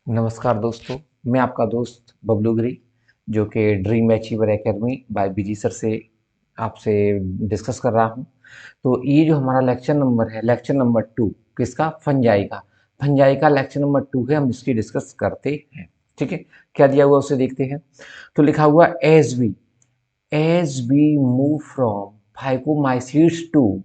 नमस्कार दोस्तों, मैं आपका दोस्त बबलू गिरी जो कि ड्रीम अचीवर एकेडमी बाय बीजी सर से आपसे डिस्कस कर रहा हूँ। तो ये जो हमारा लेक्चर नंबर है, लेक्चर नंबर 2 किसका? फंजाई का। फंजाई का लेक्चर नंबर 2 है, हम इसकी डिस्कस करते हैं। ठीक है, क्या दिया हुआ उसे देखते हैं। तो लिखा हुआ as we move from phycomycetes to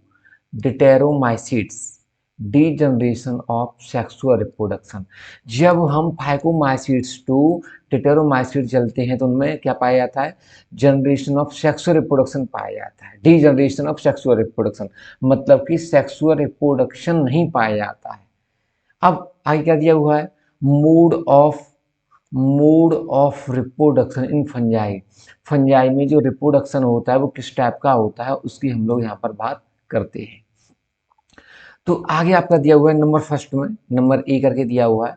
deuteromycetes degeneration of sexual reproduction. जब हम फाइकोमाइसीट्स टू डिटेरोमाइसीट चलते हैं तो उनमें क्या पाया जाता है? जनरेशन ऑफ सेक्सुअल रिप्रोडक्शन पाया जाता है। डीजनरेशन ऑफ सेक्सुअल रिप्रोडक्शन मतलब कि सेक्सुअल रिप्रोडक्शन नहीं पाया जाता है। अब आगे क्या दिया हुआ है? Mode of mode of reproduction in fungi. Fungi में जो रिप्रोडक्शन होता है वो किस टाइप का होता है उसकी हम लोग यहाँ पर बात करते हैं। तो आगे आपका दिया हुआ है नंबर फर्स्ट में, नंबर ए करके दिया हुआ है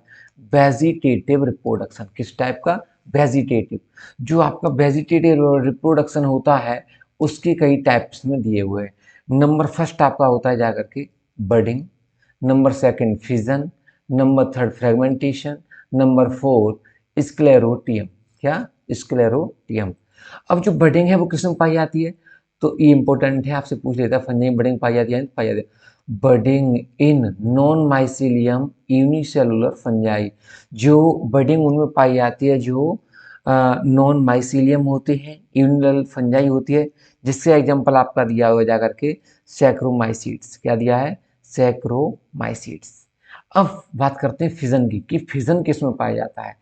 वेजिटेटिव रिप्रोडक्शन। किस टाइप का? वेजिटेटिव। जो आपका वेजिटेटिव रिप्रोडक्शन होता है उसके कई टाइप्स में दिए हुए हैं। नंबर फर्स्ट आपका होता है जाकर के budding, number second fission, number third fragmentation, number four sclerotium. क्या? स्क्लेरोटियम। अब जो बडिंग है वो किस में पाई जाती है? तो ये इंपॉर्टेंट है, आपसे पूछ लेता है फंजाई में बडिंग पाई जाती है? पाई जाती है। Budding in non mycelium unicellular fungi. जो बडिंग उनमें पाई जाती है जो नॉन माइसीलियम होते हैं, यूनिसेलुलर फंजाई होती है। जिससे एग्जांपल आपका दिया हुआ जाकर के सैक्रोमाइसीट्स। क्या दिया है? सैक्रोमाइसीट्स। अब बात करते हैं फिजन की कि फिजन किस में पाया जाता है।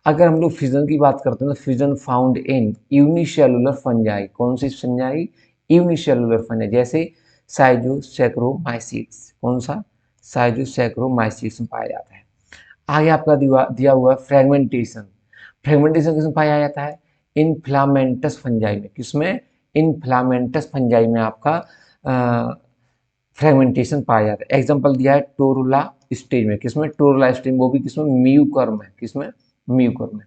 अगर हम लोग फिजन की बात करते हैं तो fission found in unicellular fungi. कौन सी फंजाई? Unicellular fungi. जैसे साइजोसैक्रोमाइसीट्स। कौन सा? साइजोसैक्रोमाइसीट्स में पाया जाता है। आगे आपका दिया हुआ फ्रेगमेंटेशन। फ्रेगमेंटेशन किसमें पाया जाता है? इनफ्लामेंटस फंजाई में। किसमें? इनफ्लामेंटस फंजाई में आपका फ्रेगमेंटेशन पाया जाता है। एग्जांपल दिया है टोरुला स्टेज में। किसमें? टोरुला स्टेज, वो भी किसमें? म्यूकर्म है। किसमें? म्यूकर्म में।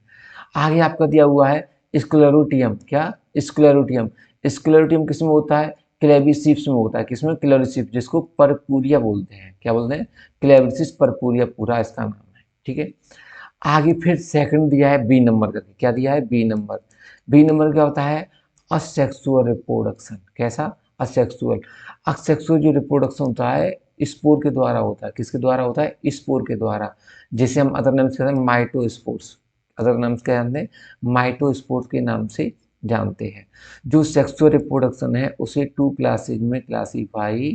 आगे आपका दिया हुआ है स्क्लेरोटियम। क्या? स्क्लेरोटियम। स्क्लेरोटियम किसमें होता है? क्लेविसिप्स में होता है। किसमें? क्लेविसिप्स, जिसको परपूरिया बोलते हैं। क्या बोलते हैं? क्लेविसिस परपूरिया पूरा इसका नाम है। ठीक है। आगे फिर सेकंड दिया है बी नंबर करके। क्या दिया है? B number. बी नंबर क्या होता है? Asexual reproduction. कैसा? असेक्सुअल। असेक्सुअल जो रिप्रोडक्शन होता है स्पोर के द्वारा होता है। किसके द्वारा होता है? स्पोर के द्वारा। जिसे हम अदर नाम से कहते हैं माइटोस्पोर्स। अदर नाम से क्या जानते हैं? माइटोस्पोर्स के नाम से जानते हैं। जो सेक्सुअल रिप्रोडक्शन है उसे 2 क्लासेज में क्लासीफाई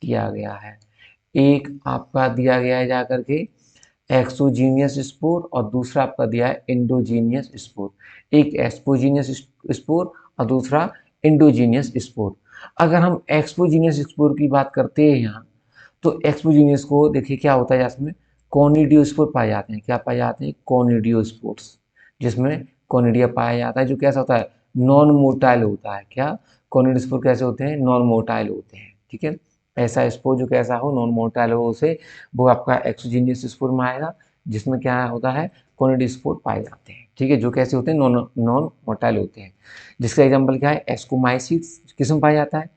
किया गया है। एक आपका दिया गया है जाकर के एक्सोजीनियस स्पोर और दूसरा आपका दिया है इंडोजीनियस स्पोर। एक एक्सपोजीनियस स्पोर और दूसरा इंडोजीनियस स्पोर। अगर हम एक्सपोजीनियस स्पोर की बात करते हैं यहाँ, तो एक्सपोजीनियस को देखिए क्या होता है इसमें कॉनिडियोस्पोर पाए जाते हैं। क्या पाए जाते हैं? कॉनिडियोस्पोर्स। जिसमें कॉनिडिया पाया जाता है जो कैसा होता है? नॉन मोटाइल होता है। क्या? कॉनिडियोस्पोर कैसे होते हैं? नॉन मोटाइल होते हैं। ठीक है। ऐसा स्पोर जो कैसा हो, नॉन मोटाइल हो, उसे वो आपका एक्सोजीनियस स्पोर में आएगा। जिसमें क्या होता है? कॉनिडियोस्पोर पाए जाते हैं। ठीक है। जो कैसे होते हैं? नॉन नॉन मोटाइल होते हैं। जिसका एग्जाम्पल क्या है? एस्कोमाइसिट्स किस में पाया जाता है?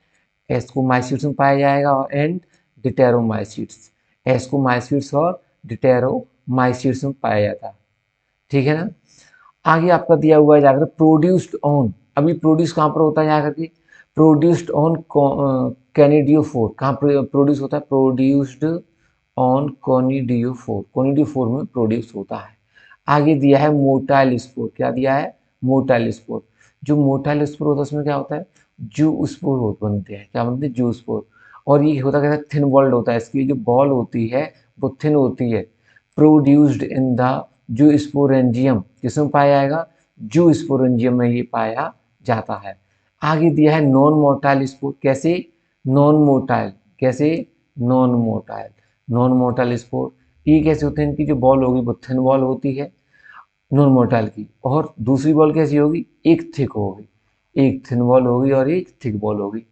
एस्कोमाइसिट्स में पाया जाएगा और एंड डिटेरोमाइसिट्स। एस्कोमाइसिट्स और डिटेरोमाइसिट्स में पाया जाता है। ठीक है ना। आगे आपका दिया हुआ है जाकर प्रोड्यूस्ड ऑन। अभी प्रोड्यूस कहाँ पर होता है जाकर के? Produced on conidiophore. कहाँ प्रोड्यूस होता है? Produced on कॉनिडियोफोर। कॉनिडियोफोर में प्रोड्यूस होता है। आगे दिया है मोटाइल स्पोर। क्या दिया है? Motile spore. जो मोटाइल स्पोर होता है उसमें क्या होता है? जू स्पोर बनते हैं। क्या बनते हैं? जू स्पोर। और ये होता क्या है? थिन वॉल्ड होता है। इसकी जो बॉल होती है वो थिन होती है। Produced in the zoo sporangium. किसमें पाया जाएगा? जू स्पोरेंजियम में ये पाया जाता है। आगे दिया है नॉन मोटाइल स्पोर। कैसे? Non motile. कैसे? Non motile. Non motile spore ये कैसे होते हैं? इनकी जो बॉल होगी वो थिन बॉल होती है नॉन मोटाइल की, और दूसरी बॉल कैसी होगी? एक थिक होगी। एक थिन बॉल होगी और एक थिक बॉल होगी।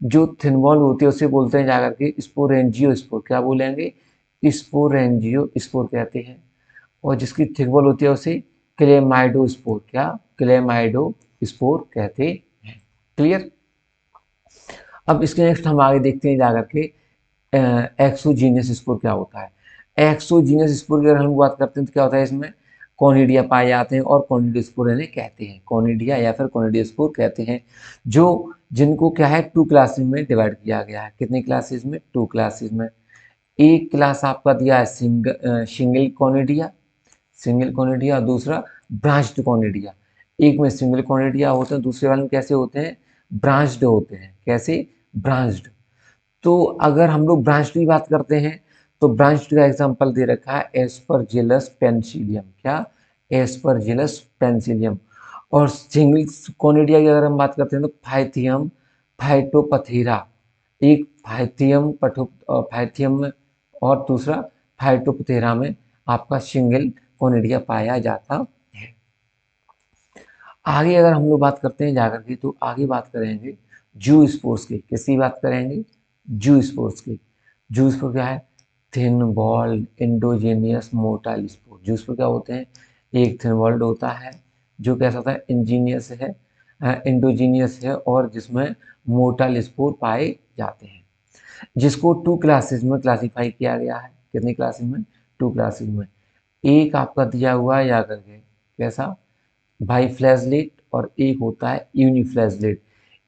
जो थिन बॉल होती है उसे बोलते हैं जाकर के स्पोरेंजियो स्पोर। क्या बोलेंगे? स्पोरेंजियो स्पोर कहते हैं। और जिसकी थिक बॉल होती है उसे क्लेमाइडो स्पोर। क्या? क्लेमाइडो स्पोर कहते हैं। क्लियर। अब इसके नेक्स्ट हम आगे देखते हैं जाकर के एक्सोजीनियस स्पोर क्या होता है। एक्सोजीनियस स्पोर की अगर हम बात करते हैं तो क्या होता है इसमें? कोनिडिया पाए जाते हैं और कोनिडियोस्पोर इन्हें कहते हैं, कोनिडिया या फिर कोनिडियोस्पोर कहते हैं, जो जिनको क्या है 2 क्लासेस में डिवाइड किया गया है। कितनी क्लासेस में? 2 क्लासेस में। एक क्लास आपका दिया है सिंगल कोनिडिया, सिंगल कोनिडिया, और दूसरा ब्रांच्ड कोनिडिया। एक में सिंगल कोनिडिया होते हैं, दूसरे वाले में कैसे होते हैं? ब्रांच्ड होते हैं। कैसे? ब्रांच्ड। तो अगर हम लोग ब्रांच्ड की बात करते हैं तो ब्रांच्ड का एग्जांपल दे रखा है एस्परजिलस पेनिसिलियम। क्या? Aspergillus Penicillium. और सिंगल कोनिडिया की अगर हम बात करते हैं तो फाइथियम फाइटोपथेरा। एक फाइथियम में और दूसरा फाइटोपथेरा में आपका सिंगल कोनिडिया पाया जाता है। आगे अगर हम लोग बात करते हैं जाकर के तो आगे बात करेंगे जू स्पोर्स की। किसकी बात करेंगे? जू स्पोर्स की। जू स्पोर क्या है? Thin walled endogenous motile spore. Zoospore क्या होते हैं? एक थिन वॉल्ड होता है जो कैसा होता है? इंजीनियस है, इंडोजीनियस है, और जिसमें मोटाइल स्पोर पाए जाते हैं, जिसको 2 क्लासेस में क्लासीफाई किया गया है। कितनी क्लासेस में? 2 क्लासेस में। एक आपका दिया हुआ है या करके कैसा? बाईफ्लैजलेट, और एक होता है यूनिफ्लैजलेट।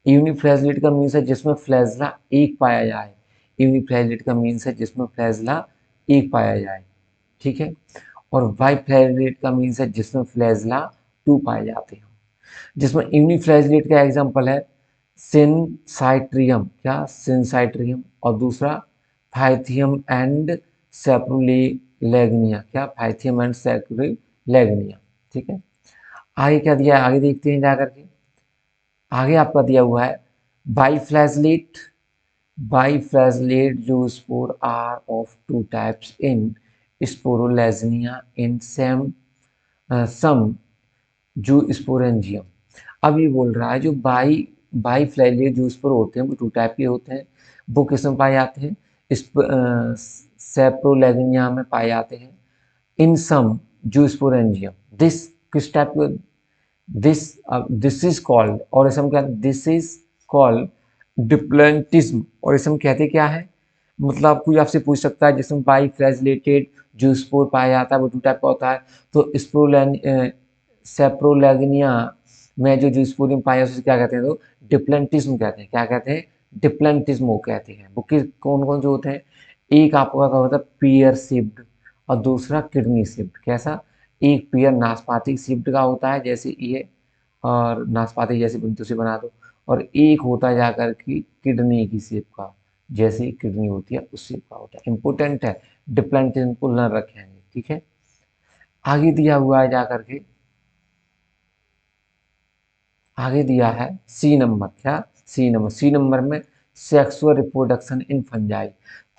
यूनिफ्लैजलेट का मीन्स है जिसमें फ्लैजला एक पाया जाए। यूनिफ्लैजलेट का मीन्स है जिसमें फ्लैजला एक पाया जाए, ठीक है। और बाईफ्लैजलेट का मीन्स है जिसमें फ्लैजला 2 पाए जाते हो। जिसमें यूनिफ्लैजलेट का एग्जांपल है सिनसाइट्रियम। क्या? सिनसाइट्रियम। और दूसरा फाइथियम एंड सेप्रोलेगनिया। क्या? फाइथियम एंड सेप्रोलेगनिया, ठीक है। आगे क्या दिया है? आगे देखते हैं जाकर के। आगे आपका दिया हुआ है biflagellate. Biflagellate zoospore are of 2 types in Saprolegnia in same some zoosporangium. अब ये बोल रहा है जो बाईफ्लैजलेट जो स्पोर होते हैं वो 2 टाइप के होते हैं। वो किस में पाए जाते हैं? सेप्रोलेगनिया में पाए जाते हैं। In some zoosporangium. This किस टाइप के? दिस इज कॉल्ड, और इसम क्या? This is called diplanetism. और इसम कहते क्या है? मतलब कोई आपसे पूछ सकता है जिसमें बाई फ्लैजलेटेड जो स्पोर पाया जाता है वो 2 टाइप का होता है, तो सेप्रोलैगिनिया में जो स्पोरियम पाया उसे क्या कहते हैं? तो डिप्लेंटिज्म कहते हैं। क्या कहते हैं? डिप्लेंटिज्म वो कहते हैं। वो कौन कौन से होते हैं? एक आपका क्या होता है? पियर सिप्ड, और दूसरा किडनी सिप्ड। कैसा? एक पेयर नाशपाती शिफ्ट का होता है जैसे ये, और नाशपाती जैसे बनती उसे बना दो, और एक होता है जाकर की किडनी की शेप का, जैसे किडनी होती है उस शेप का होता है। इंपोर्टेंट है, डिप्लेंटिज्म को न रखेंगे, ठीक है। आगे दिया हुआ है जाकर के, आगे दिया है सी नंबर। क्या? C number. सी नंबर में sexual reproduction in fungi.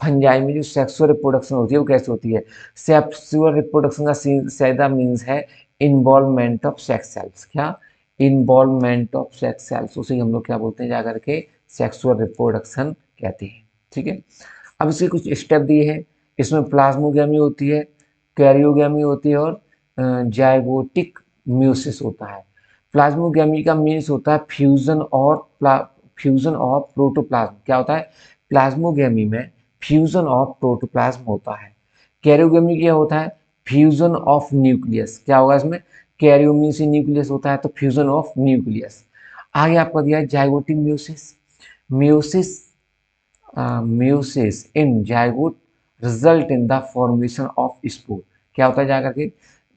Fungi में जो सेक्सुअल रिप्रोडक्शन होती है वो कैसे होती है? सेक्सुअल रिप्रोडक्शन का सीधा मीन्स है इन्वॉल्वमेंट ऑफ सेक्स सेल्स। क्या? इन्वॉल्वमेंट ऑफ सेक्स सेल्स, उसे हम लोग क्या बोलते हैं जाकर के? सेक्सुअल रिप्रोडक्शन कहते हैं, ठीक है। अब इसके कुछ स्टेप दिए हैं। इसमें प्लाज्मोगेमी होती है, कैरियोगेमी होती है, और जाइगोटिक म्यूसिस होता है। प्लाज्मोगेमी का मीन्स होता है फ्यूजन ऑफ प्रोटोप्लाज्म। क्या होता है? प्लाज्मोगेमी में फ्यूजन ऑफ प्रोटोप्लाज्म होता है। कैरियोगेमी क्या होता है? Fusion of nucleus. क्या होगा इसमें? कैरियोमी से न्यूक्लियस होता है तो फ्यूजन ऑफ न्यूक्लियस। आगे आपका दिया है zygotic meiosis. Meiosis meiosis in zygote result in the formation of spore. क्या होता है जाकर के?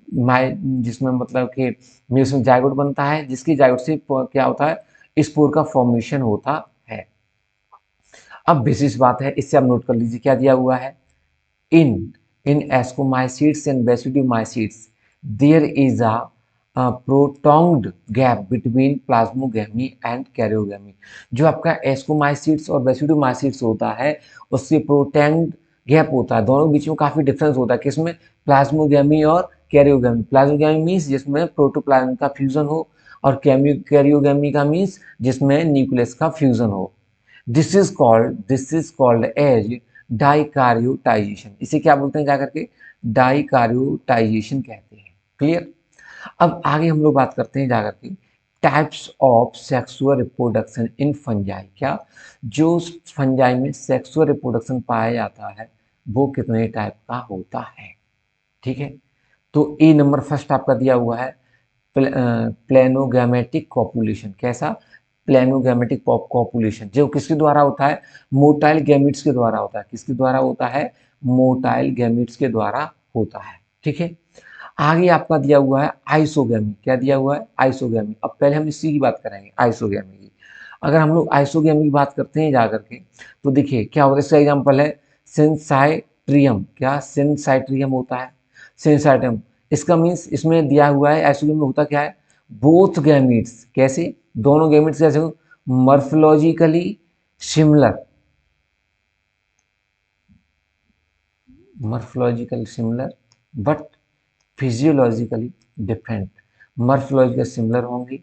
माइ जिसमें मतलब कि म्यूसिस में जाइगोट बनता है, जिसकी जाइगोट से क्या होता है? स्पोर का फॉर्मेशन होता है। अब विशेष बात है, इससे आप नोट कर लीजिए क्या दिया हुआ है। In in ascomycetes and basidiomycetes there is a prolonged gap between plasmogamy and karyogamy. जो आपका एस्कोमाइसीड्स और बेसिडोमाइसीड्स होता है उससे प्रोटेंग्ड गैप होता है, दोनों के बीच में काफी डिफरेंस होता है। किसमें? प्लाज्मोगेमी और कैरियोगेमी। प्लाज्मोगेमी मीन्स जिसमें प्रोटोप्लाज्म का फ्यूजन हो, और कैरियोगेमी का मीन्स जिसमें न्यूक्लियस का फ्यूजन हो। This is called as dikaryotization. इसे क्या बोलते हैं जाकर के? डाइकार्योटाइजेशन कहते हैं। क्लियर। अब आगे हम लोग बात करते हैं जाकर के types of sexual reproduction in fungi. क्या? जो फंजाई में सेक्सुअल रिप्रोडक्शन पाया जाता है वो कितने टाइप का होता है, ठीक है। तो ए नंबर फर्स्ट आपका दिया हुआ है प्लेनोगैमेटिक कॉपुलेशन। कैसा? प्लेनोगैमेटिक कॉपुलेशन, जो किसके द्वारा होता है? मोटाइल गैमिट्स के द्वारा होता है। किसके द्वारा होता है? मोटाइल गैमिट्स के द्वारा होता है। ठीक है, आगे आपका दिया हुआ है आइसोगैमी। क्या दिया हुआ है? आइसोगैमी। अब पहले हम इसी की बात करेंगे, आइसोगैमी की। अगर हम लोग आइसोगैमी की बात करते हैं जाकर के, तो देखिए क्या होता है। इसका एग्जाम्पल है सिनसाइट्रियम। क्या? सिनसाइट्रियम होता है, सिनसाइट्रियम। इसका मीन्स इसमें दिया हुआ है आइसोगैमी में होता क्या है? Both gametes. कैसे? दोनों गैमीट्स कैसे हो? Morphologically similar, morphological similar but physiologically different. Morphological similar होंगे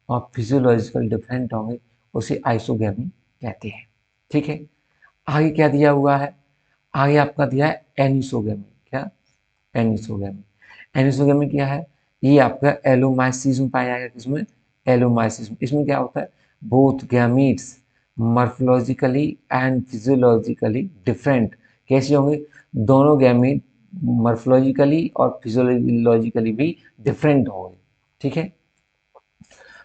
और फिजियोलॉजिकल डिफरेंट होंगे, उसे आइसोगैमी कहते हैं। ठीक है, आगे क्या दिया हुआ है? आगे आपका दिया है एनिसोगैमी। क्या? एनिसोगैमी। एनिसोगैमी क्या है? ये आपका एलोमाइसिस में पाया जाएगा। किसमें? एलोमाइसिस में। इसमें क्या होता है? Both gametes morphologically and physiologically different. कैसे होंगे? दोनों गैमीट मॉर्फोलॉजिकली और फिजियोलॉजिकली भी डिफरेंट होंगे। ठीक है,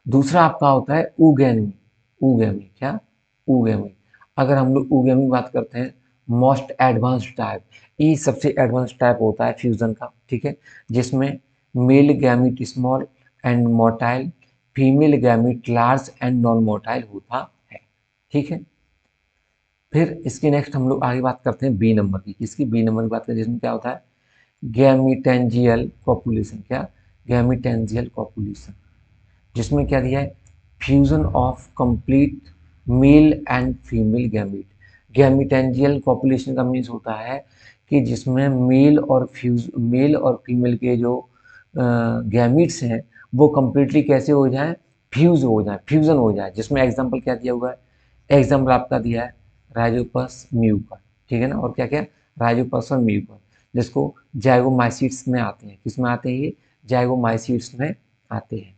दूसरा आपका होता है ऊगैमी। ऊगैमी। क्या? ऊगैमी। अगर हम लोग ऊगैमी की बात करते हैं, मोस्ट एडवांस्ड टाइप, ये सबसे एडवांस टाइप होता है फ्यूजन का। ठीक है, जिसमें male gamete small and motile, female gamete large and non motile होता है। ठीक है, फिर इसके नेक्स्ट हम लोग आगे बात करते हैं बी नंबर की। किसकी? बी नंबर की बात करें, जिसमें क्या होता है? Gametangial copulation. क्या? गैमीटेंजियल कॉपुलेशन, जिसमें क्या दिया है? Fusion of complete male and female gamete. Gametangial copulation का मीन्स होता है कि जिसमें मेल और फीमेल के जो गैमीट्स हैं वो कंप्लीटली कैसे हो जाए? फ्यूज हो जाए, फ्यूजन हो जाए। जिसमें एग्जांपल क्या दिया हुआ है? एग्जाम्पल आपका दिया है राइजोपस म्यूकर। ठीक है ना, और क्या क्या? राइजोपस और म्यूकर, जिसको जाइगोमाइसीट्स में आते हैं। किस में आते हैं ये? जाइगोमाइसीट्स में आते हैं।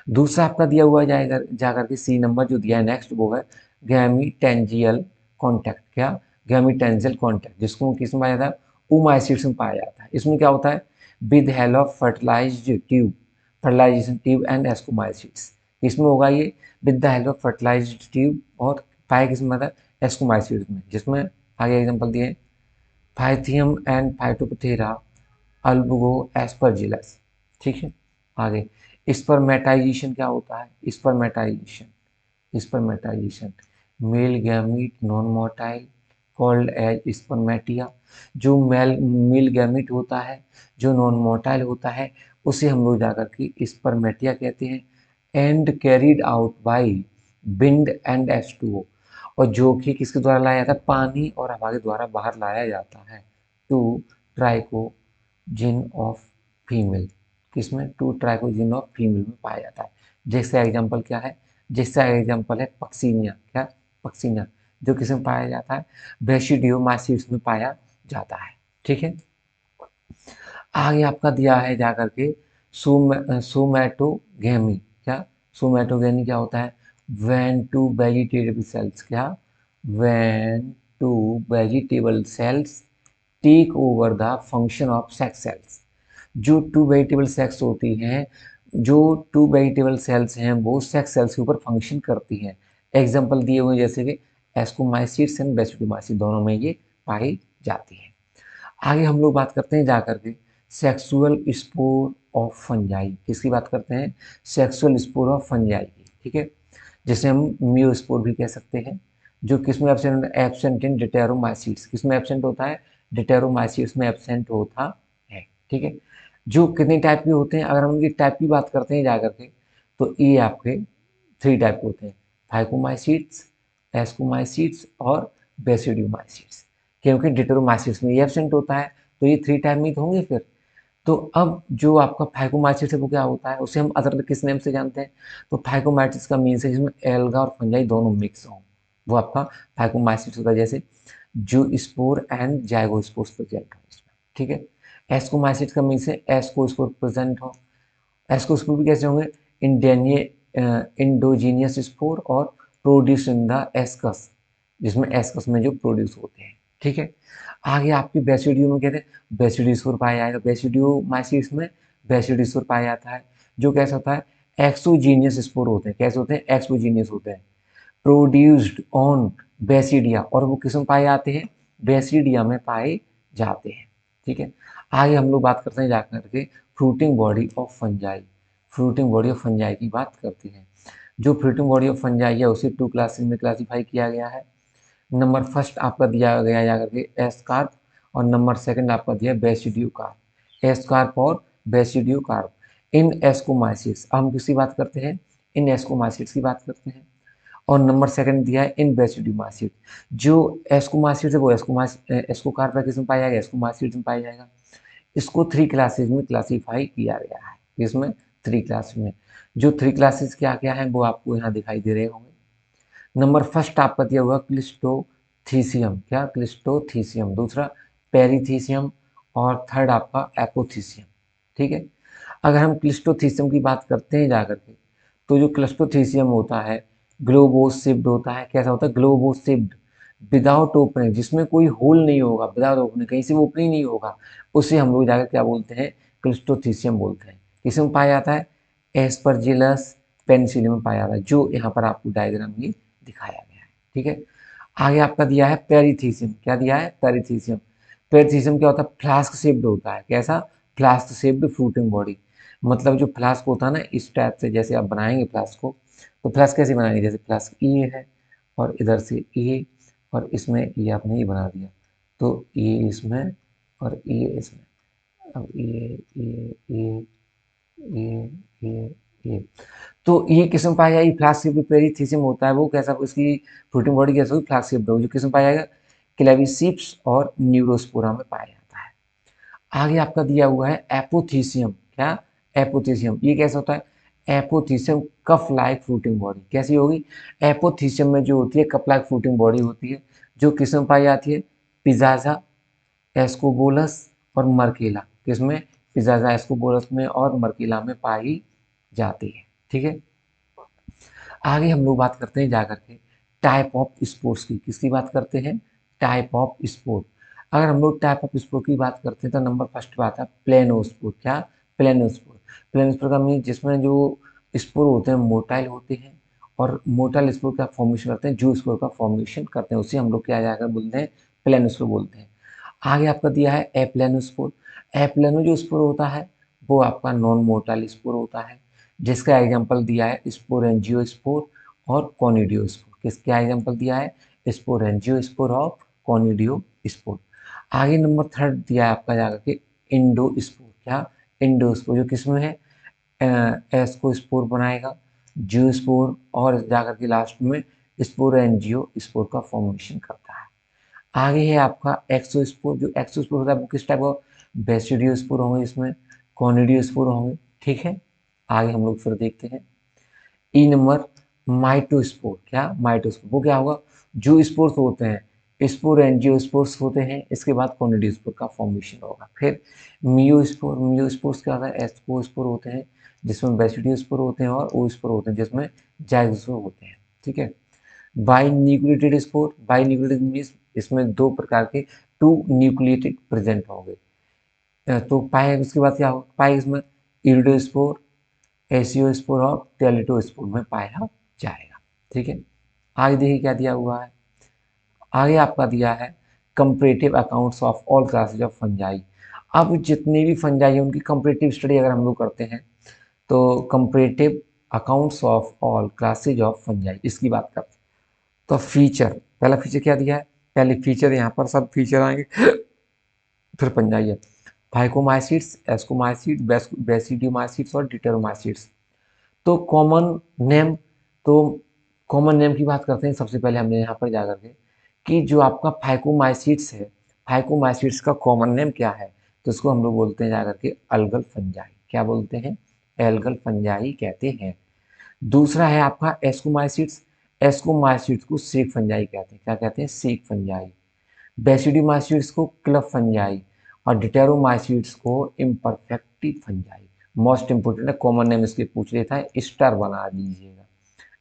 दूसरा आपका दिया हुआ जाएगा जाकर के सी नंबर जो दिया है नेक्स्ट, वो है गैमीटेंजियल कॉन्टैक्ट। क्या? गैमीटेंजियल कॉन्टैक्ट, जिसको किस में पाया जाता है? ओमाइसीट्स में पाया जाता है। इसमें क्या होता है? With help of fertilized tube, fertilization tube and ascomycetes. इसमें होगा ये with the help of fertilized tube, और पाया किस में? एस्कोमाइसीट्स में। जिसमें आगे एग्जांपल दिए फाइथियम एंड फाइटोपथेरा अल्बुगो एस्परजिलस। ठीक है, आगे स्पर्मेटाइजेशन क्या होता है? Spermatization, spermatization male gamete non motile called as spermatia. जो मेल गैमीट होता है जो नॉन मोटाइल होता है, उसे हम लोग जाकर के स्पर्मेटिया कहते हैं। And carried out by wind and H2O, और जो कि किसके द्वारा लाया जाता है? पानी और हवा के द्वारा बाहर लाया जाता है। To trichogyne of female. किसमें? टू ट्राइकोजिन ऑफ फीमेल में पाया जाता है। जैसे एग्जांपल क्या है? जैसा एग्जांपल है पक्सीनिया। क्या? पक्सीनिया, जो किसमें पाया जाता है? बेसिडियोमाइसीट्स में पाया जाता है। ठीक है, आगे आपका दिया है जाकर के सोमैटोगेमी। क्या? सोमैटोगेमी क्या होता है? When two vegetable cells. क्या? When two vegetable cells take over the function of sex cells. जो टू वेजिटेबल सेक्स होती हैं, जो टू वेजिटेबल सेल्स हैं, वो सेक्स सेल्स के ऊपर फंक्शन करती हैं। एग्जाम्पल दिए हुए जैसे कि एस्कोमाइसीट्स एंड बेसिडोमाइसीट्स, दोनों में ये पाई जाती है। आगे हम लोग बात करते हैं जाकर के सेक्सुअल स्पोर ऑफ फंजाई। किसकी बात करते हैं? सेक्सुअल स्पोर ऑफ फंजाई की। ठीक है, जिसे हम मियोस्पोर भी कह सकते हैं। जो किसमें एब्सेंट? Absent in डिटेरोमाइसीट्स। किसमें एब्सेंट होता है? डिटेरोमाइसीट्स में एब्सेंट होता है। ठीक है, जो कितने टाइप के होते हैं? अगर हम उनकी टाइप की बात करते हैं जाकर के, तो ये आपके 3 टाइप के होते हैं: फाइकोमाइसीट्स, एस्कोमाइसीट्स और बेसिडियोमाइसीट्स। क्योंकि डिटेरोमाइसीट्स में ये एब्सेंट होता है, तो ये 3 टाइप में ही तो होंगे फिर। तो अब जो आपका फाइकोमाइसीट्स है वो क्या होता है? उसे हम अदर किस नेम से जानते हैं? तो फाइकोमाइसीट्स का मीन्स है जिसमें एल्गा और फंजाई दोनों मिक्स हों, वो आपका फाइकोमाइसीट्स होता है। जैसे जो स्पोर एंड जाइगोस्पोर्स प्रेजेंट हो इसमें। ठीक है, एस्कोमाइसीट्स का मीन्स है एस्कोस्पोर प्रेजेंट हो। एस्कोस्पोर भी कैसे होंगे? इंडोजीनियस स्पोर और प्रोड्यूस इन द एस्कस, जिसमें एस्कस में जो प्रोड्यूस होते हैं। ठीक है। आगे आपके बेसिडियो में कहते हैं बेसिडोस्पोर पाया जाएगा, बेसिडियोमाइसीट्स में बेसिडोस्पोर पाया जाता है, जो कैसा होता है एक्सोजीनियस स्पोर होते हैं। कैसे होते हैं? एक्सोजीनियस होते हैं, प्रोड्यूस्ड ऑन बेसिडिया, और वो किस में पाए जाते हैं? बेसिडिया में पाए जाते हैं। ठीक है। आगे हम लोग बात करते हैं जाकर के fruiting body of fungi. Fruiting body of fungi की बात करते हैं। जो फ्रूटिंग बॉडी ऑफ फंजाई है उसे 2 क्लासेस में क्लासीफाई किया गया है। नंबर फर्स्ट आपका दिया गया जाकर के एस्कार्प, और नंबर सेकंड आपका दिया बेसिडियो कार्प। एस्कार्प और बेसिडियो कार्प इन एस्कोमाइसिस। हम किसकी बात करते हैं? इन एस्कोमाइसिस की बात करते हैं। और नंबर सेकंड दिया है इन बेसिडियोमाइसिस। जो एस्कोमाइसिस है वो एस्कोकार्प किस में पाया जाएगा? एस्कोमाइसिस में पाया जाएगा। इसको 3 क्लासेस में क्लासीफाई किया गया है। इसमें 3 क्लास में, जो 3 क्लासेस क्या क्या है वो आपको यहाँ दिखाई दे रहे होंगे। नंबर फर्स्ट आपका दिया हुआ क्लिस्टोथीसियम, क्या? क्लिस्टोथीसियम। दूसरा पेरीथीसियम, और थर्ड आपका एपोथीसियम। ठीक है। अगर हम क्लिस्टोथीसियम की बात करते हैं जाकर के, तो जो क्लिस्टोथीसियम होता है ग्लोबोसिप्ड होता है। कैसा होता है? ग्लोबोसिप्ड, विदाउट ओपनिंग, जिसमें कोई होल नहीं होगा, विदाउट ओपनिंग, कहीं से ओपनिंग नहीं होगा, उसे हम लोग जाकर क्या बोलते हैं? क्लिस्टोथीसियम बोलते हैं। किसमें पाया जाता है? एस्परजिलस पेनिसिलियम में पाया जाता है, जो यहाँ पर आपको डायग्राम में दिखाया गया है। ठीक है। आगे आपका दिया है पेरीथीसियम। क्या दिया है? पेरीथीसियम। पेरीथीसियम क्या होता है? फ्लास्क शेप्ड होता है। कैसा? Flask shaped fruiting body. मतलब जो फ्लास्क होता है ना, इस टाइप से जैसे आप बनाएंगे फ्लास्क को, तो फ्लास्क कैसे बनाएंगे? जैसे फ्लास्क ये है, और इधर से ये, और इसमें ये आपने ये बना दिया, तो ये इसमें और ये इसमें, अब ये, तो ये किस्म पाया जाएगा फ्लास्क पेरीथीसियम होता है वो। कैसा? उसकी फ्रूटिंग बॉडी कैसे होगी? फ्लास्क शेप्ड होगी। जो किस्म पाया जाएगा? क्लेविसिप्स और न्यूरोस्पोरा में पाया जाता है। आगे आपका दिया हुआ है एपोथीसियम। क्या? एपोथीसियम। ये कैसा होता है? एपोथीसियम कफ लाइक फ्रूटिंग बॉडी। कैसी होगी? एपोथीसियम में जो होती है कप लाइक फ्रूटिंग बॉडी होती है, जो किस्म पाई जाती है? पिज़ाज़ा, एस्कोबोलस और मर्केला। किसमें? पिज़ाज़ा, एस्कोबोलस में और मर्केला में पाई जाती है। ठीक है। आगे हम लोग बात करते हैं जाकर के टाइप ऑफ स्पोर्ट्स की। किसकी बात करते हैं? Type of sport. अगर हम लोग टाइप ऑफ स्पोर्ट की बात करते हैं तो नंबर फर्स्ट पे आता है प्लेनो स्पोर्ट। क्या? Plano sport. प्लेनो स्पोर्ट का मीन जिसमें जो स्पोर होते हैं मोटाइल होते हैं, और मोटाइल स्पोर का फॉर्मेशन करते हैं, जो स्पोर का फॉर्मेशन करते हैं उसे हम लोग क्या जाकर बोलते हैं? प्लेनो स्पोर बोलते हैं। आगे आपका दिया है एप्लेनो स्पोर। एप्लेनो जो स्पोर होता है वो आपका नॉन मोटाइल स्पोर होता है, जिसका एग्जाम्पल दिया है स्पोरेंजियोस्पोर और कॉनिडियोस्पोर। किसका एग्जाम्पल दिया है? स्पोरेंजियोस्पोर और कॉनिडियोस्पोर। आगे नंबर थर्ड दिया है आपका जाकर के इंडोस्पोर। क्या? इंडोस्पोर, जो किसमें है? एस को स्पोर बनाएगा, जियोस्पोर, और जाकर के लास्ट में स्पोरेंजियो स्पोर का फॉर्मेशन करता है। आगे है आपका एक्सोस्पोर। जो एक्सोस्पोर होता है वो किस टाइप का? बेसिडियोस्पोर होंगे, इसमें कॉनिडियोस्पोर होंगे। ठीक है। आगे हम लोग फिर देखते हैं ई नंबर माइटोस्पोर। क्या? माइटोस्पोर वो क्या होगा? जो स्पोर्स होते हैं स्पोर एंजियोस्पोर्स होते हैं, इसके बाद कॉनिडियोस्पोर का फॉर्मेशन होगा। फिर मियोस्पोर। मियोस्पोर्स क्या होता है? एस्पोस्पोर होते हैं, जिसमें बेसिडियोस्पोर होते हैं, और ओस्पोर होते हैं, जिसमें जाइगोस्पोर होते हैं। ठीक है। By nucleated spore. By nucleated means इसमें 2 प्रकार के 2 न्यूक्लिएटेड प्रेजेंट होंगे। तो पाए उसके बाद क्या होगा? पाए इसमें इरिडोस्पोर, एसियोस्पोर और टेलिटोस्पोर में पाया जाएगा। ठीक है। आगे देखिए क्या दिया हुआ है। आगे आपका दिया है comparative accounts of all classes of fungi. अब जितने भी फंजाई हैं उनकी कंपैरेटिव स्टडी अगर हम लोग करते हैं, तो comparative accounts of all classes of fungi इसकी बात करते हैं। तो फीचर, पहला फीचर क्या दिया है? पहले फीचर यहाँ पर सब फीचर आएंगे, फिर फंजाई है। फाइकोमाइसिट्स, एस्कोमाइसिट, बेसिडियोमाइसिट्स और डिटेरोमाइसिट्स। तो नेम तो कॉमन नेम की बात करते हैं सबसे पहले हमने यहाँ पर जाकर के, कि जो आपका फाइकोमाइसिट्स है, फाइकोमाइसिट्स का कॉमन नेम क्या है? तो इसको हम लोग बोलते हैं जाकर के अलगल फंजाई। क्या बोलते हैं? एल्गल फंजाई कहते हैं। दूसरा है आपका एस्कोमाइसिट्स। एस्कोमाइसिट्स को सेक फंजाई कहते हैं। क्या कहते हैं? सेक फंजाई। बेसिडियोमाइसिट्स को क्लब फंजाई, और डिटेरोमाइसिट्स को इम्परफेक्टी फंजाई। मोस्ट इंपोर्टेंट है, कॉमन नेम इसके पूछ लेता है, स्टार बना दीजिएगा,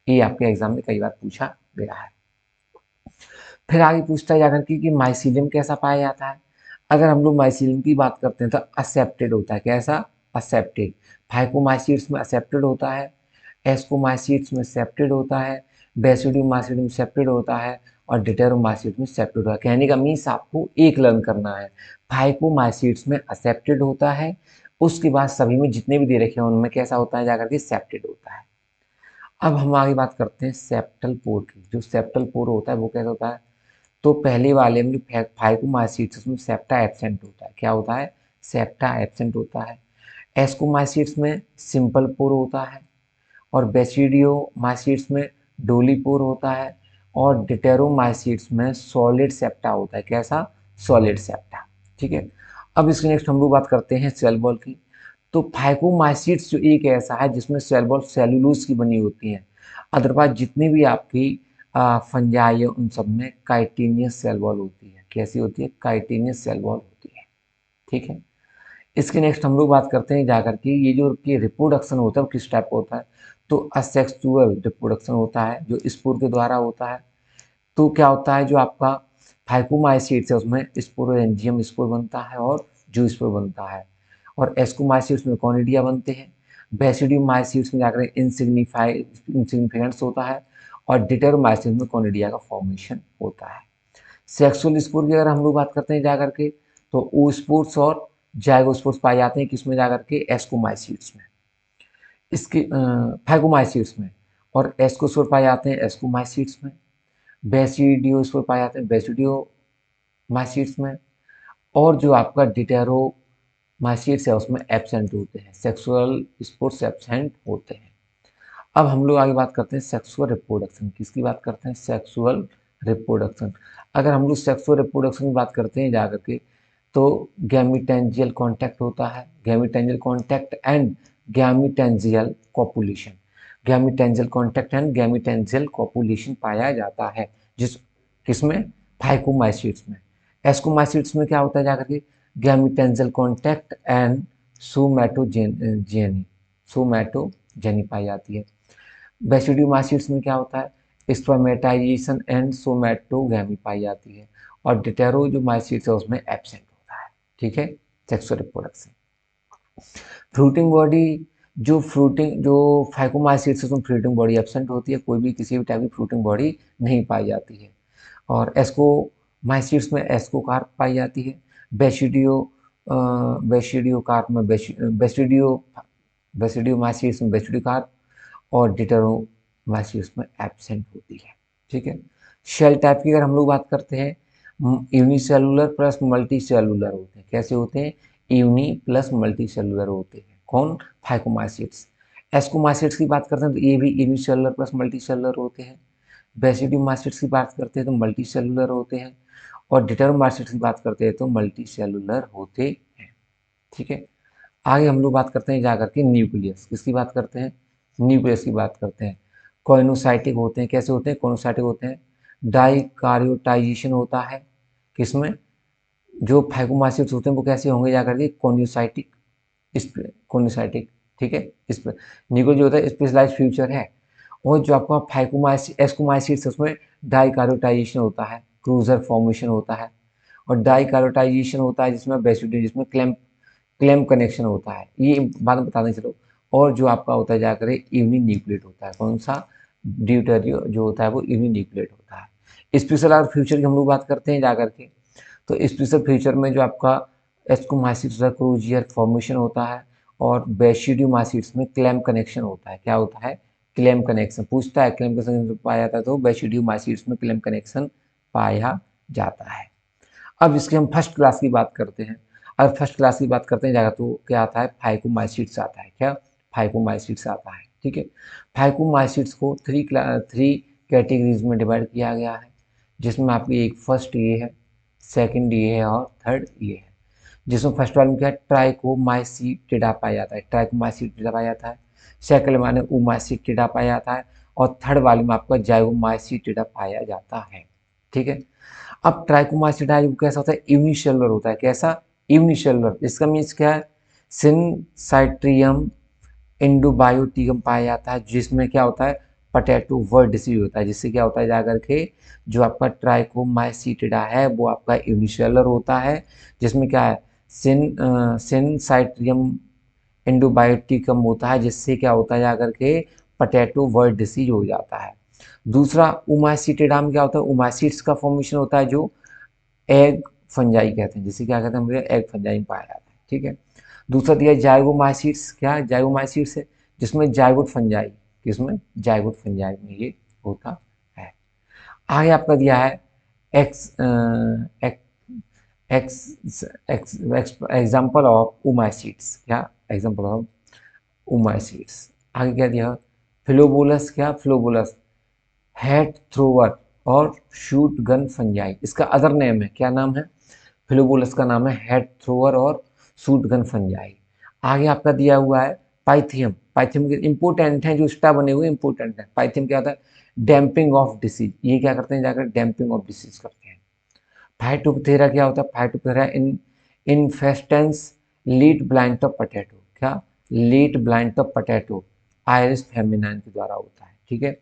ये आपके एग्जाम में कई बार पूछा गया है। फिर आगे पूछता है जाकर के कि माइसीलियम कैसा पाया जाता है। अगर हम लोग माइसीलियम की बात करते हैं तो असेप्टेड होता है। कैसा? असेप्टेड। फाइकोमाइसीट्स में असेप्टेड होता है, एस्कोमाइसीट्स में सेप्टेड होता है, बेसिडियोमाइसीट में सेप्टेड होता है और डिटेरोमाइसीट में सेप्टेड होता है। कहने का मीन्स आपको एक लर्न करना है। फाइकोमाइसीट्स में असेप्टेड होता है, उसके बाद सभी में जितने भी दे रखे हैं उनमें कैसा होता है जाकर के सेप्टेड होता है। अब हम आगे बात करते हैं सेप्टल पोर की। जो सेप्टल पोर होता है वो कैसा होता है? तो पहले वाले में फाइकोमाइसीट्स में सेप्टा एब्सेंट होता है। क्या होता है? सेप्टा एब्सेंट होता है। एस्कोमाइसीट्स में सिंपल पोर होता है और बेसिडियोमाइसीट्स में डोली पोर होता है और डिटेरोमाइसीट्स में सॉलिड सेप्टा होता है। कैसा? Solid septa. ठीक है। अब इसके नेक्स्ट हम लोग बात करते हैं सेल वॉल की। तो फाइकोमाइसीट्स जो एक ऐसा है जिसमें सेल वॉल सेलुलोज की बनी होती है। अदरवाइज जितनी भी आपकी फंजाई है उन सब में काइटिनियस सेल वॉल होती है। कैसी होती है? काइटिनियस सेल वॉल होती है। ठीक है। इसके नेक्स्ट हम लोग बात करते हैं जाकर के ये जो कि रिप्रोडक्शन होता है वो किस टाइप का होता है। तो असेक्सुअल रिप्रोडक्शन होता है जो स्पोर के द्वारा होता है। तो क्या होता है जो आपका फाइकोमाइसीट्स है उसमें स्पोरेंजियम स्पोर बनता है और जू स्पोर बनता है और एस्कोमाइसीट्स में कॉनिडिया बनते हैं। बेसिडियोमाइसीट्स में जाकर इंसिग्निफिकेंट्स होता है और डिटेरोमाइसीट्स में कॉनिडिया का फॉर्मेशन होता है। सेक्सुअल स्पोर की अगर हम लोग बात करते हैं जाकर के तो ओ स्पोर्स और जाइगोस्पोर्स पाए जाते हैं किसमें जाकर के? एस्कोमाइसीट्स में। इसके फाइकोमाइसीट्स में। और एस्कोस्पोर पाए जाते हैं एस्कोमाइसीट्स में। बेसिडियोस्पोर पाए जाते हैं बेसिडियोमाइसीट्स में। और जो आपका डिटेरोमाइसीट्स है उसमें एब्सेंट होते हैं। सेक्सुअल स्पोर्स एब्सेंट होते हैं। अब हम लोग आगे बात करते हैं सेक्सुअल रिप्रोडक्शन। किसकी बात करते हैं? Sexual reproduction. अगर हम लोग सेक्सुअल रिप्रोडक्शन की बात करते हैं जाकर के तो गैमीटेंजियल कॉन्टैक्ट होता है। Gametangial contact and gametangial copulation. Gametangial contact and gametangial copulation पाया जाता है जिस किसमें? फाइकोमाइसीट्स में। एस्कोमाइसीट्स में क्या होता है जाकर के? गैमीटेंजियल कॉन्टैक्ट एंड सोमैटोजेनी पाई जाती है। बेसिडियोमाइसीट्स में क्या होता है? स्पर्मेटाइजेशन एंड सोमैटोगैमी पाई जाती है और डिटेरो जो माइसीट्स है उसमें एब्सेंट होता है। ठीक है। Sexual reproduction. फ्रूटिंग बॉडी जो फाइकोमाइसीट्स है उसमें फ्रूटिंग बॉडी एब्सेंट होती है। कोई भी किसी भी टाइप की फ्रूटिंग बॉडी नहीं पाई जाती है। और एस्कोमाइसीट्स में एस्कोकार्प पाई जाती है। बेसिडियो बेसिडियोकार्प में बेसिडियोमाइसीट्स में बेसिडियोकार्प और डिटेरोमाइसीट्स में एब्सेंट होती है। ठीक है। शेल टाइप की अगर हम लोग बात करते हैं यूनिसेलुलर प्लस मल्टी सेलुलर होते हैं। कैसे होते हैं? यूनी प्लस मल्टी सेलुलर होते हैं। कौन? फाइकोमाइसीट्स। एस्कोमाइसीट्स की बात करते हैं तो ये भी यूनिसेलुलर प्लस मल्टी सेलुलर होते हैं। बेसिडियोमाइसीट्स की बात करते हैं तो मल्टी सेलुलर होते हैं और डिटेरोमाइसीट्स की बात करते हैं तो मल्टी सेलुलर होते हैं। ठीक है। आगे हम लोग बात करते हैं जाकर के न्यूक्लियस। किसकी बात करते हैं? न्यूक्लियस की बात करते हैं। कॉइनोसाइटिक होते हैं। कैसे होते हैं? कॉइनोसाइटिक होते हैं। डाइकार्योटाइजेशन होता है किसमें? जो फाइकोमाइसीट्स होते हैं वो कैसे होंगे जाकर के? कॉन्यूसाइटिक। कॉन्यूसाइटिक। ठीक है। इस पर न्यूक्लियस जो होता है स्पेशलाइज फ्यूचर है। और जो आपका एस्कोमाइसीट्स उसमें डाइकार्योटाइजेशन होता है, क्रूजर फॉर्मेशन होता है और डाइकार्योटाइजेशन होता है जिसमें बेसिडियो जिसमें क्लेम कनेक्शन होता है। ये बाद में बता दें चलो। और जो आपका होता है जाकर यूनिन्यूक्लिएट होता है। कौन सा? ड्यूटेरियो जो होता है वो यूनिन्यूक्लिएट होता है। स्पेशल और फ्यूचर की हम लोग बात करते हैं जाकर के तो स्पेशल फ्यूचर में जो आपका एस्कोमाइसीट्स क्रूजियर फॉर्मेशन होता है और बेसिडियोमाइसीट्स में क्लेम कनेक्शन होता है। क्या होता है? Claim connection. पूछता है क्लेम कनेक्शन पाया जाता है तो बेसिडियोमाइसीट्स में क्लेम कनेक्शन पाया जाता है। अब इसके हम फर्स्ट क्लास की बात करते हैं। अगर फर्स्ट क्लास की बात करते हैं जाएगा तो क्या आता है? फाइकोमाइसीट्स आता है। क्या? फाइकोमाइसीट्स आता है। ठीक है। फाइकोमाइसीट्स को थ्री कैटेगरीज में डिवाइड किया गया है जिसमें आपकी एक फर्स्ट ये है, सेकंड ये है और थर्ड ये है। जिसमें फर्स्ट वाले में क्या है? ट्राइकोमाइसीटिडा पाया जाता है। ट्राइकोमाइसीटिडा पाया जाता है। सेकंड वाले में उमाइसीटिडा पाया जाता है और थर्ड वाले में आपका जाइगोमाइसीटिडा पाया जाता है। ठीक है। अब ट्राइकोमाइसीटा कैसा होता है? यूनिसेलुलर होता है। कैसा? यूनिसेलुलर। इसका मीन्स क्या है? सिनसाइट्रियम इंडोबायोटिकम पाया जाता है जिसमें क्या होता है? पोटैटो वर्ड डिसीज होता है, जिससे क्या होता है जाकर के जो आपका ट्राइकोमाइसीटिडा है वो आपका यूनिसेलुलर होता है, जिसमें क्या है सिनसाइट्रियम एंडोबायोटिकम होता है, जिससे क्या होता है जाकर के पोटैटो वर्ड डिसीज हो जाता है। दूसरा उमासीटिडा में क्या होता है, उमासीड्स का फॉर्मेशन होता है जो एग फंजाई कहते हैं, जिसे क्या कहते हैं हम एग फंजाई में पाया जाता है। ठीक है। दूसरा दिया जाइगोमाइसीट्स, क्या जाइगोमाइसीट्स है जिसमें जाइगोट फंजाई, किसमें जाइगोट फंजाई में ये होता है। आगे आपका दिया है एक्स एक्स एग्जाम्पल ऑफ उमाइसीट्स, क्या एग्जाम्पल ऑफ उमाइसीट्स। आगे क्या दिया, फिलोबोलस, क्या फिलोबोलस हेड थ्रोवर और शूट गन फंजाई, इसका अदर नेम है, क्या नाम है, फिलोबोलस का नाम है हेड थ्रोवर और शूट गन फंजाई। आगे आपका दिया हुआ है पाइथियम, पाइथियम के इंपोर्टेंट हैं जो स्टा बने हुए इंपोर्टेंट है। पाइथियम क्या होता है, डैम्पिंग ऑफ डिसीज, ये क्या करते हैं जाकर डैम्पिंग ऑफ डिसीज करते हैं। फाइटोप्थेरा क्या होता है, Phytophthora in infestans late blight of potato, क्या late blight of potato Irish famine के द्वारा होता है। ठीक है।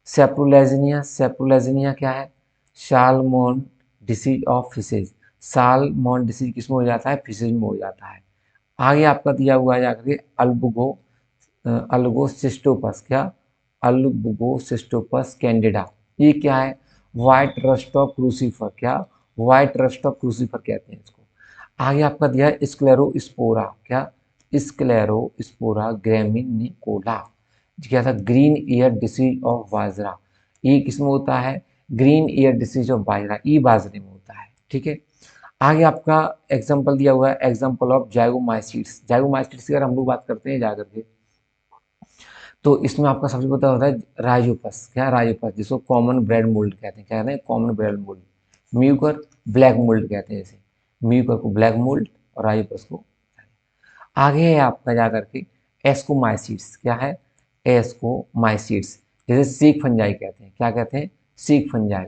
सेप्रोलेजिनिया, सेप्रोलेजिनिया क्या है, salmon disease of fishes, salmon disease किसमें हो जाता है, फिशेज में हो जाता है। आगे आपका दिया हुआ है जाकर के अल्गोसिस्टोपस, क्या अल्गोसिस्टोपस कैंडिडा, ये क्या है, व्हाइट रस्ट ऑफ क्रूसीफर, क्या व्हाइट रस्ट ऑफ क्रूसीफर कहते हैं इसको। आगे आपका दिया है स्क्लेरोस्पोरा, क्या स्क्लेरोस्पोरा ग्रेमिनिकोला, क्या था ग्रीन ईयर डिसीज ऑफ बाजरा, ये किसमें होता है, ग्रीन ईयर डिसीज ऑफ बाजरा, ये बाजरे में होता है। ठीक है। आगे आपका एग्जांपल दिया हुआ है, एग्जांपल ऑफ जाइगोमाइसीट्स, जाइगोमाइसीट्स की अगर हम लोग बात करते हैं जाकर के, तो इसमें आपका सबसे पता होता है राइजोपस, क्या राइजोपस, जिसको कॉमन ब्रेड मोल्ड कहते हैं, क्या कहते हैं common bread mould, Mucor black mould कहते हैं इसे, म्यूकर को ब्लैक मोल्ड और राइजोपस को। आगे है आपका जाकर के एस्कोमाइसीट्स, क्या है एस्कोमाइसीट्स, जैसे सीक फंजाई कहते हैं, क्या कहते हैं सीक फंजाई।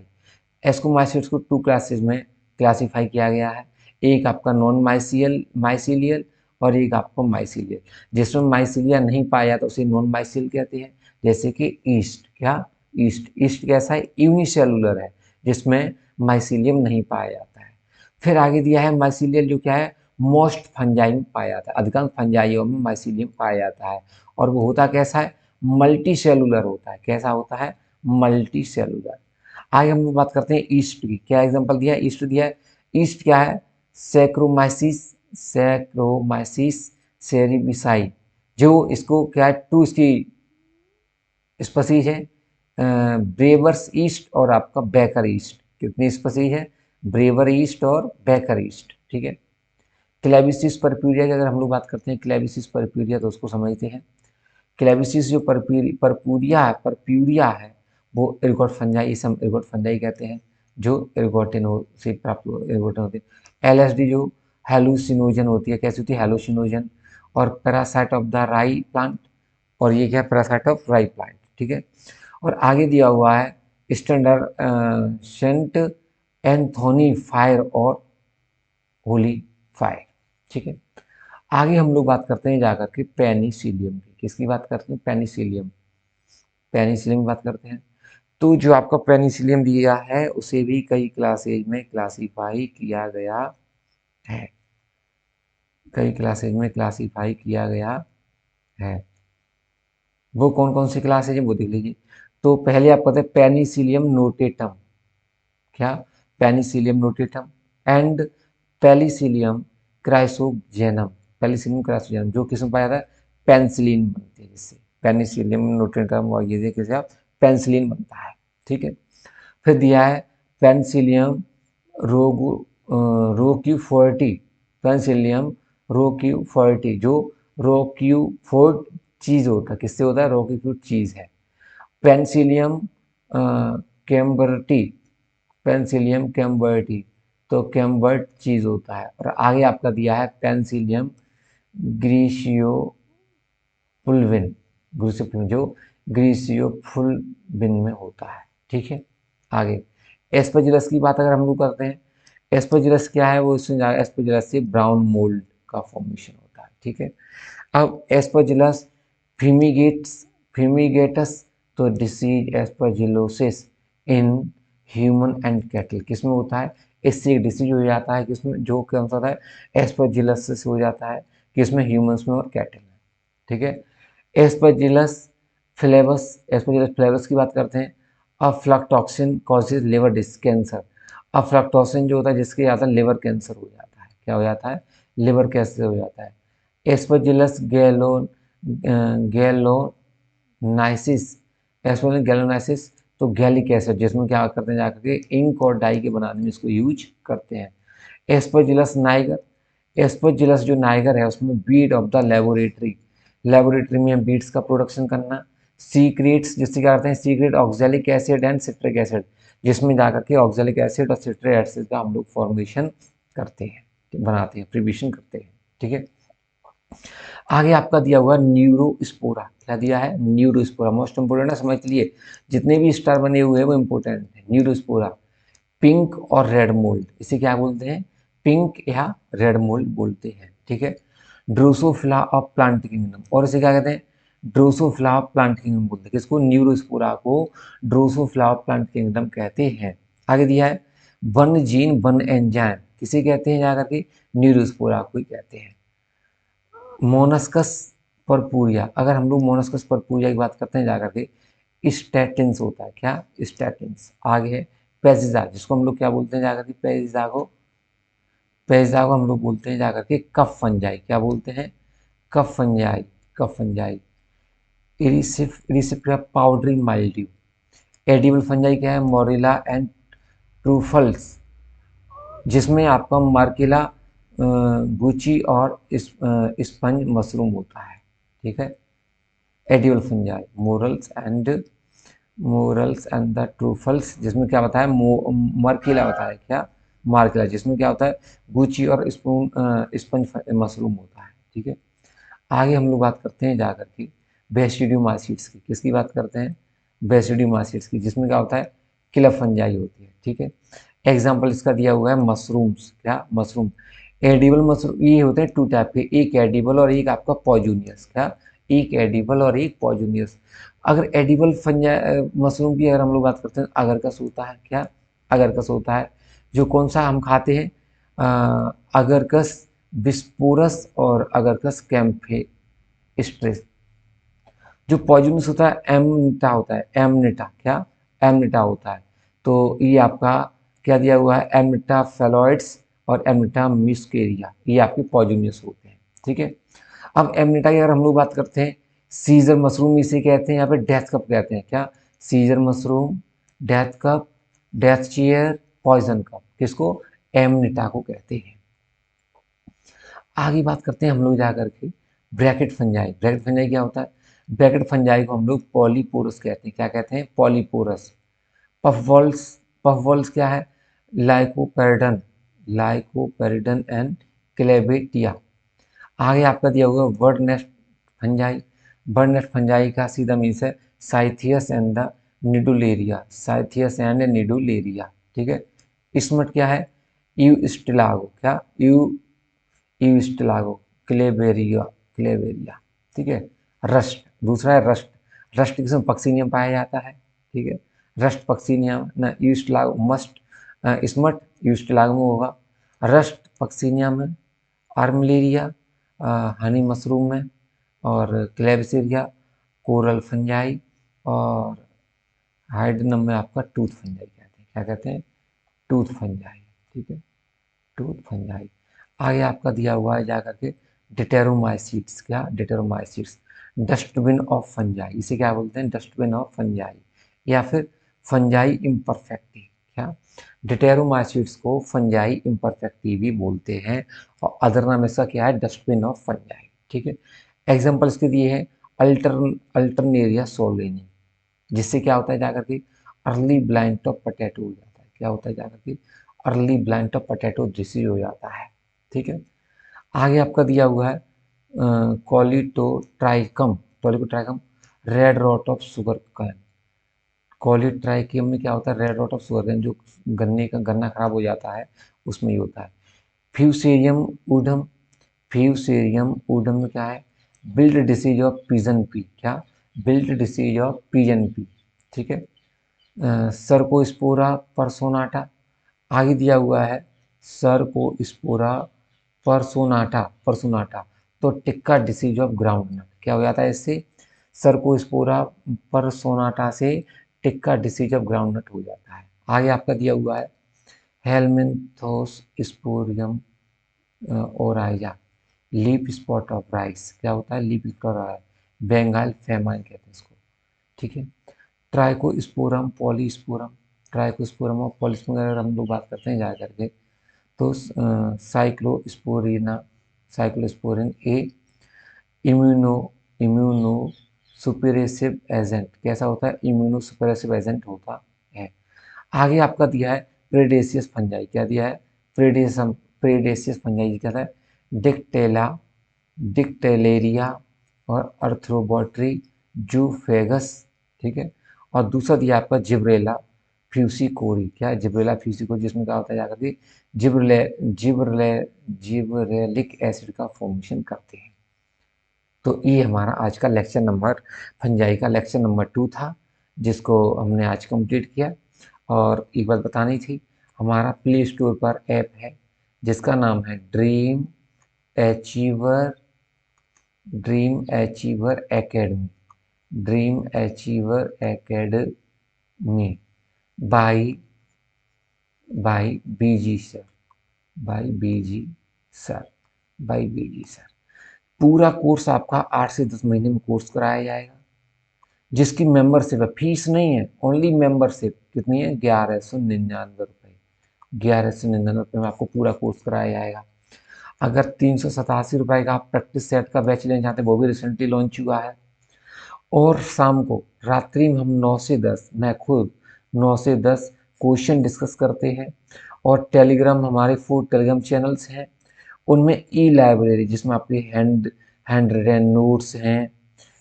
एस्कोमाइसीट्स को टू क्लासेस में क्लासीफाई किया गया है, एक आपका नॉन माइसीलियल और एक आपका माइसीलियल। जिसमें माइसीलिया नहीं पाया जाता उसे नॉन माइसील कहते हैं, जैसे कि ईस्ट, क्या ईस्ट, ईस्ट कैसा है यूनिसेलुलर है जिसमें माइसीलियम नहीं पाया जाता है। फिर आगे दिया है माइसीलियल जो क्या है मोस्ट फंजाई में पाया जाता है, अधिकांश फंजाइयों में माइसीलियम पाया जाता है, और वो होता कैसा है मल्टी सेलुलर होता है, कैसा होता है मल्टी सेलुलर। आगे हम लोग बात करते हैं ईस्ट की, क्या एग्जांपल दिया है, ईस्ट दिया है, ईस्ट क्या है सैक्रोमाइसिस, सैक्रोमाइसिस सेरिबिसाई, जो इसको क्या है टू इसकी स्पीशीज है, ब्रेवर्स ईस्ट और आपका बैकर ईस्ट, कितनी स्पीशीज है ब्रेवर ईस्ट और बैकर ईस्ट। ठीक है। क्लेबिसिस परप्यूरिया की अगर हम लोग बात करते हैं, क्लेबिसिस परप्यूरिया तो उसको समझते हैं। क्लेबिसिस जो परप्यूरिया है वो एर्गोट फंजाई, इसे हम एर्गोट फंजाई कहते हैं, जो एर्गोटिनो से प्राप्त एर्गोटिन होती है। एलएसडी जो हेलुसिनोजन होती है, कैसी होती है हेलुसिनोजन, और पैरासाइट ऑफ द राई प्लांट, और ये क्या है पैरासाइट ऑफ राई प्लांट। ठीक है। और आगे दिया हुआ है स्टैंडर्ड सेंट एंथोनी फायर और होली फायर। ठीक है। आगे हम लोग बात करते हैं जाकर के पेनिसिलियम की, किसकी बात करते हैं पेनिसिलियम, पेनिसिलियम की बात करते हैं। तो जो आपका पेनिसिलियम दिया है उसे भी कई क्लासेज में क्लासीफाई किया गया है, कई क्लासेज में क्लासीफाई किया गया है। वो कौन कौन सी क्लासेज है वो देख लीजिए। तो पहले आप कहते हैं पेनिसिलियम नोटेटम, क्या Penicillium notatum and Penicillium chrysogenum, Penicillium chrysogenum जो किसमें पाया जाता है पेनिसिलिन बनती है, जिससे पेनिसिलियम नोटेटम और ये किससे आप पेनिसिलिन बनता है। ठीक है। फिर दिया है पेनिसिलियम रोगू रोक्यूफोर्टी, पेनिसिलियम रोक्यूफोर्टी जो रोक्यूफोर्ट चीज होता है, किससे होता है रोक्यूफोर्ट चीज है। पेनिसिलियम कैम्बर्टी, पेनिसिलियम कैम्बर्टी तो कैम्बर्ट चीज होता है। और आगे आपका दिया है पेनिसिलियम ग्रीशियोफुल्विन, ग्रीशियोफुल्विन जो ग्रीशियोफुल्विन में होता है। ठीक है। आगे एस्परजिलस की बात अगर हम लोग करते हैं, एस्परजिलस क्या है वो इसमें एस्परजिलस से ब्राउन मोल्ड का फॉर्मेशन होता है। ठीक है। अब एस्परजिलस फिमिगेट्स फिमिगेटस तो disease aspergillosis in human and cattle किसमें होता है, इससे एक डिसीज हो जाता है किसमें, जो कौन सा होता है, एस्परजिलस हो जाता है किसमें, ह्यूमंस में और कैटल में। ठीक है, एस्परजिलस फ्लेवस, एस्परजिलस फ्लेवस की बात करते हैं। अफ्लाटॉक्सिन कॉजेज लिवर डिस कैंसर, अफ्लाटॉक्सिन जो होता है जिसके आता है लिवर कैंसर हो जाता है, क्या हो जाता है, लिवर कैंसर हो जाता है। एस्परजिलस गैलोनाइसिस, एस्परजिलस गैलोनाइसिस तो गैलिक एसिड जिसमें क्या करते हैं जाकर के इंक और डाई के बनाने में इसको यूज करते हैं। एस्परजिलस नाइगर, एस्परजिलस जो नाइगर है उसमें bead of the laboratory, laboratory में बीड्स का प्रोडक्शन करना। सीक्रेट्स जिससे क्या करते हैं, secret oxalic acid and citric acid, जिसमें जाकर के ऑक्जेलिक एसिड और सिट्रिक एसिड का हम लोग फॉर्मेशन करते हैं, बनाते हैं, प्रिपरेशन करते हैं। ठीक है, आगे आपका दिया हुआ न्यूरोस्पोरा, क्या दिया है, न्यूरोस्पोरा मोस्ट इंपोर्टेंट है, समझ लिए जितने भी स्टार बने हुए हैं वो इंपोर्टेंट है। न्यूरोस्पोरा पिंक और रेड मोल्ड, इसे क्या बोलते हैं, पिंक या रेड मोल्ड बोलते हैं। ठीक है, ड्रोसोफिला ऑफ प्लांट किंगडम, और इसे क्या कहते हैं, ड्रोसोफिला ऑफ प्लांट किंगडम बोलते हैं, किसको, न्यूरोस्पोरा को ड्रोसोफिला ऑफ प्लांट किंगडम कहते हैं। आगे दिया है वन जीन वन एंजाइम, किसे कहते हैं जाकर के, न्यूरोस्पोरा को ही कहते हैं। मोनस्कस परपूरिया, अगर हम लोग मोनस्कस परपूरिया की बात करते हैं जाकर के, स्टैटिन्स होता है, क्या, स्टैटिन्स। आगे है पेजिजा, जिसको हम लोग क्या बोलते हैं जाकर के, पेजिजा को हम लोग बोलते हैं जाकर के कफ फंजाई, क्या बोलते हैं, cup fungi, cup fungi. Erysiphe powdery mildew, edible fungi क्या है, मोरिला एंड ट्रूफल्स, जिसमें आपका मार्किला गुची और स्पंज मशरूम होता है। ठीक है, edible fungi morels and the truffles, जिसमें क्या बताया, मार्किला बताया, क्या, मार्किला, जिसमें क्या होता है, गुची और स्पंज मशरूम होता है। ठीक है, आगे हम लोग बात करते हैं जाकर के बेसिडियोमाइसिट्स की, किसकी बात करते हैं, बेसिडियोमाइसिट्स की, जिसमें क्या होता है, किलर फंजाई होती है। ठीक है, एग्जाम्पल इसका दिया हुआ है मशरूम्स, क्या, मशरूम। एडिबल मशरूम ये होते हैं टू टाइप के, एक एडिबल और एक आपका पॉइजनियस, क्या, एक एडिबल और एक पॉइजनियस। अगर एडिबल फंजाई मशरूम की अगर हम लोग बात करते हैं, अगरकस होता है, क्या, अगरकस होता है, जो कौन सा हम खाते हैं, अगरकस बिस्पोरस और अगरकस कैम्फे स्ट्रेस। जो पॉइजनस होता है एमनिटा होता है, एमनिटा, क्या, एमनिटा होता है। तो ये आपका क्या दिया हुआ है, एमनिटा फेलॉइड्स और एमनिटा मिस्केरिया, ये आपके पॉइजनस होते हैं। ठीक है, अब एमनिटा की अगर हम लोग बात करते हैं, सीजर मशरूम इसे कहते हैं, यहाँ पे डेथ कप कहते हैं, क्या, Caesar mushroom, death cup, death chair, poison cup, किसको, एमनिटा को कहते हैं। आगे बात करते हैं हम लोग जाकर के ब्रैकेट फंजाई, ब्रैकेट फंजाई क्या होता है, ब्रैकेट फंजाई को हम लोग पॉलीपोरस कहते हैं, क्या कहते हैं, पॉलीपोरस। पफबॉल्स, पफबॉल्स क्या है, लाइकोपेरिडन, लाइकोपेरिडन एंड क्लेबेटिया। आगे आपका दिया हुआ bird nest fungi, bird nest fungi का सीधा मीन्स है साइथियस एंड द निडुलेरिया, साइथियस एंड निडुलेरिया। ठीक है, स्मट क्या है, यू स्टिलागो, क्या, यूस्टिलागो, क्लेबेरिया, क्लेबेरिया। ठीक है, रस्ट, दूसरा है रस्ट, रस्ट किसमें, पक्सीनियम पाया जाता है। ठीक है, रस्ट पक्सीनियम न, यूस्टिलागो मस्ट, स्मट यूस्टिलागो में होगा, रस्ट पक्सीनियम में, आर्मिलेरिया हनी मशरूम में, और क्लेबसेरिया कोरल फंजाई, और हाइड्रोनम में आपका टूथ फंजाई कहते हैं, क्या कहते हैं, टूथ फंजाई। ठीक है, टूथ फंजाई। आगे आपका दिया हुआ है जाकर के डिटेरोमाइसिट्स, क्या, डिटेरोमाइसिट्स, डस्टबिन ऑफ फंजाई, इसे क्या बोलते हैं, डस्टबिन ऑफ फंजाई, या फिर फंजाई इम्परफेक्टी, क्या, डिटेरोमाइसिट्स को फंजाई इम्परफेक्टी भी बोलते हैं, और अदर नाम इसका क्या है, डस्टबिन ऑफ फंजाई। ठीक है, एग्जाम्पल इसके दिए हैं अल्टरनेरिया सोलेनी, जिससे क्या होता है जाकर के अर्ली ब्लाइंट ऑफ पोटैटो हो जाता है, क्या होता है जाकर के अर्ली ब्लाइंट ऑफ पोटैटो डिसीज हो जाता है। ठीक है, आगे आपका दिया हुआ है Colletotrichum, Colletotrichum red rot of sugarcane, Colletotrichum में क्या होता है, red rot of sugarcane, जो गन्ने का गन्ना खराब हो जाता है उसमें ही होता है। फ्यूसेरियम ऊडम, फ्यूसेरियम ऊडम में क्या है, wilt disease of pigeon pea, क्या, wilt disease of pigeon pea, ठीक है। सर्कोस्पोरा परसोनाटा, आगे दिया हुआ है सर्कोस्पोरा परसोनाटा, परसोनाटा, तो टिक्का डिसीज ऑफ ग्राउंडनट, क्या हो जाता है इससे, सर्कोस्पोरा परसोनाटा से टिक्का डिसीज ऑफ ग्राउंडनट हो जाता है। आगे आपका दिया हुआ है Helminthosporium oryzae, leaf spot of rice, क्या होता है, leaf spot of rice, Bengal famine कहते हैं इसको, ठीक है। ट्राइकोस्पोरम पॉलीस्पोरम, ट्राइकोस्पोरम और पॉलीस्पोरम अगर हम लोग बात करते हैं जा करके, तो साइक्लोस्पोरिना, साइक्लोस्पोरिन ए इम्यूनो इम्यूनो सुपरेसिव एजेंट, कैसा होता है, इम्यूनो सुपरेसिव एजेंट होता है। आगे आपका दिया है प्रेडेसियस फंजाई, क्या दिया है, प्रेडेसियस फंजाई क्या है, डिक्टेला, डिक्टेलेरिया और अर्थ्रोबॉट्री जूफेगस, ठीक है। और दूसरा दिया आपका जिब्रेला फ्यूसिकोरी, क्या है, जिब्रेला फ्यूसिकोरी, जिसमें क्या होता है जाकर के जिब्रेले जिब्रेले जिब्रेलिक एसिड का फॉर्मेशन करते हैं। तो ये हमारा आज का लेक्चर नंबर, फंजाई का लेक्चर नंबर 2 था, जिसको हमने आज कंप्लीट किया। और एक बात बतानी थी, हमारा प्ले स्टोर पर ऐप है जिसका नाम है dream achiever, dream achiever academy, dream achiever academy by by BG sir, by BG sir, by BG sir. पूरा कोर्स आपका 8 से 10 महीने में कोर्स कराया जाएगा, जिसकी मेंबरशिप है, फीस नहीं है, ओनली मेंबरशिप कितनी है, 1199 रुपये, 1199 रुपये में आपको पूरा कोर्स कराया जाएगा। अगर 387 रुपये का आप प्रैक्टिस सेट का बैच लेना चाहते हैं, वो भी रिसेंटली लॉन्च हुआ है। और शाम को रात्रि में हम 9 से 10, मैं खुद 9 से 10 क्वेश्चन डिस्कस करते हैं। और टेलीग्राम, हमारे 4 टेलीग्राम चैनल्स हैं, उनमें ई लाइब्रेरी, जिसमें आपके हैंड रिटन नोट्स हैं,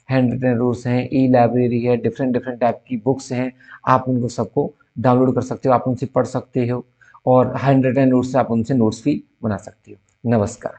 हैंड रिटन नोट्स हैं, ई लाइब्रेरी है, डिफरेंट डिफरेंट टाइप की बुक्स हैं, आप उनको सबको डाउनलोड कर सकते हो, आप उनसे पढ़ सकते हो, और हैंड रिटन नोट्स से आप उनसे नोट्स भी बना सकते हो। नमस्कार।